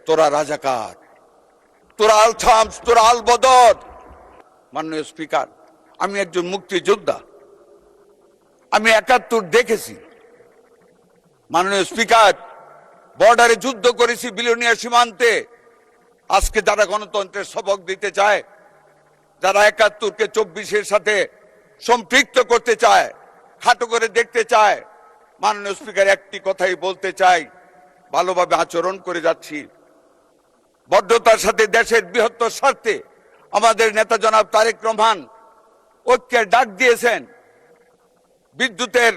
তোরা রাজাকার, তোরা আল থামস, তোরা আল বদর। মাননীয় স্পিকার, আমি একজন মুক্তিযোদ্ধা, আমি ৭১ দেখেছি। মাননীয় স্পিকার, বর্ডারে যুদ্ধ করেছি, বিলোনিয়া সীমান্তে। আজকে যারা গণতন্ত্রের সবক দিতে চায়, যারা ৭১কে ২৪-এর সাথে সম্পৃক্ত করতে চায়, খাটো করে দেখতে চায়, মাননীয় স্পিকার একটি কথাই বলতে চাই, ভালোভাবে আচরণ করে যাচ্ছি। বদ্ধতার সাথে দেশের বৃহত্তর স্বার্থে আমাদের নেতা জনাব তারেক রহমান ঐক্যের ডাক দিয়েছেন। বিদ্যুতের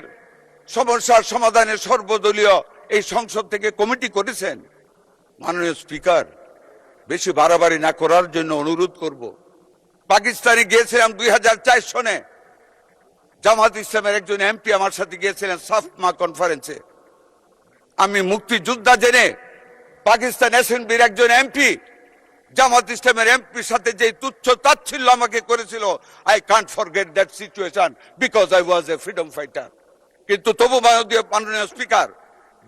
সমস্যার সমাধানে সর্বদলীয় এই সংসদ থেকে কমিটি করেছেন। মাননীয় স্পিকার, বেশি বাড়াবাড়ি না করার জন্য অনুরোধ করব। পাকিস্তানে গিয়েছিলাম ২০০৪ সনে, জামাত ইসলামের একজন এমপি আমার সাথে গিয়েছিলেন সাফমা কনফারেন্সে। আমি মুক্তিযোদ্ধা জেনে পাকিস্তান অ্যাসেম্বলির একজন এমপি জামাত ইসলামের এমপির সাথে যে তুচ্ছ তাচ্ছিল্য আমাকে করেছিল, I can't forget that situation because I was A freedom fighter. কিন্তু তবু মাননীয় স্পিকার,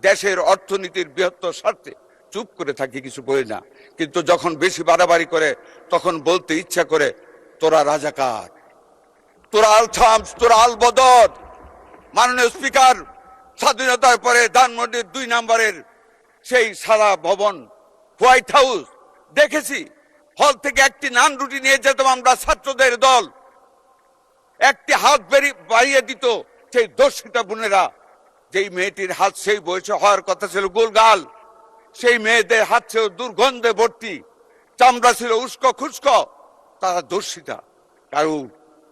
দেশের অর্থনীতির বৃহত্তর স্বার্থে চুপ করে থাকি, কিছু বলি না। কিন্তু যখন বেশি বাড়াবাড়ি করে তখন বলতে ইচ্ছা করে, তোরা রাজাকার, তোরা আল থামস, তোরা আল বদর। মাননীয় স্পিকার, স্বাধীনতার পরে ধানমন্ডির ২ নম্বরের সেই সারা ভবন হোয়াইট হাউস দেখেছি। হল থেকে একটি নান রুটি নিয়ে যেতাম আমরা, ছাত্রদের দল, একটি হাত বাড়িয়ে দিত সেই দর্শিতা বোনেরা। যেই মেয়েটির হাত সেই বয়সে হওয়ার কথা ছিল গোলগাল, সেই মেয়েদের হাত ছিল দুর্গন্ধে ভর্তি, চামড়া ছিল উস্কো খুস্কো। তারা দর্শিতা, কারো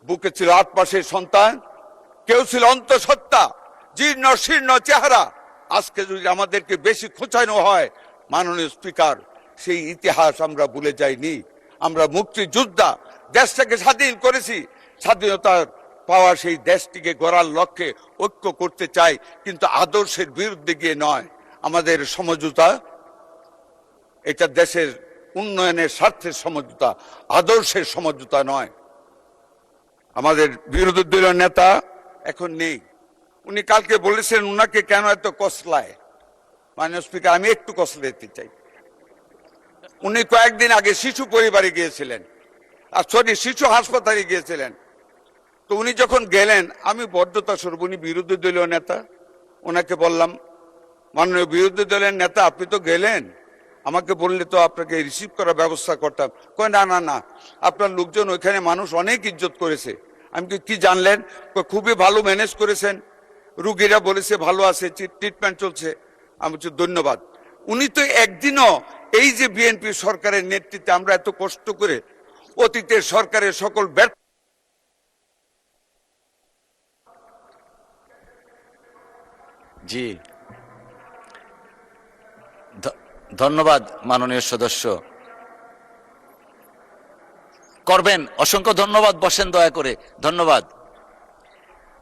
বুকে ছিল ৮ মাসের সন্তান, কেউ ছিল অন্তঃসত্ত্বা, জীর্ণ শীর্ণ চেহারা। আজকে যদি আমাদেরকে বেশি খোঁচানো হয়, মাননীয় স্পিকার, সেই ইতিহাস আমরা ভুলে যাইনি। আমরা মুক্তিযোদ্ধা, দেশটাকে স্বাধীন করেছি। স্বাধীনতার পাওয়া সেই দেশটিকে গড়ার লক্ষ্যে ঐক্য করতে চাই, কিন্তু আদর্শের বিরুদ্ধে গিয়ে নয়। আমাদের সমঝোতা, এটা দেশের উন্নয়নের স্বার্থের সমঝোতা, আদর্শের সমঝোতা নয়। আমাদের বিরোধী দলীয় নেতা এখন নেই, উনি কালকে বলেছেন উনাকে কেন এত কসলায়। মাননীয় স্পিকার, আমি একটু কসলাইতে চাই। উনি কয়েকদিন আগে শিশু পরিবারে গিয়েছিলেন, আর শিশু হাসপাতালে গিয়েছিলেন। তো উনি যখন গেলেন, আমি বদ্ধতা স্বরূপ, উনি বিরোধী দলীয় নেতা, ওনাকে বললাম, মাননীয় বিরোধী দলের নেতা, আপনি তো গেলেন, আমাকে বললে তো আপনাকে রিসিভ করার ব্যবস্থা করতাম। কয় না না না, আপনার লোকজন ওইখানে মানুষ অনেক ইজ্জত করেছে। আমি কি জানলেন? খুবই ভালো ম্যানেজ করেছেন, রুগীরা বলেছে ভালো আছে, ট্রিটমেন্ট চলছে। আমি বলছি ধন্যবাদ। উনি তো একদিনও এই যে বিএনপি সরকারের নেতৃত্বে আমরা এত কষ্ট করে অতীতের সরকারের সকল ব্যর্থ। জি, ধন্যবাদ মাননীয় সদস্য। করবেন, অসংখ্য ধন্যবাদ। বসেন দয়া করে, ধন্যবাদ।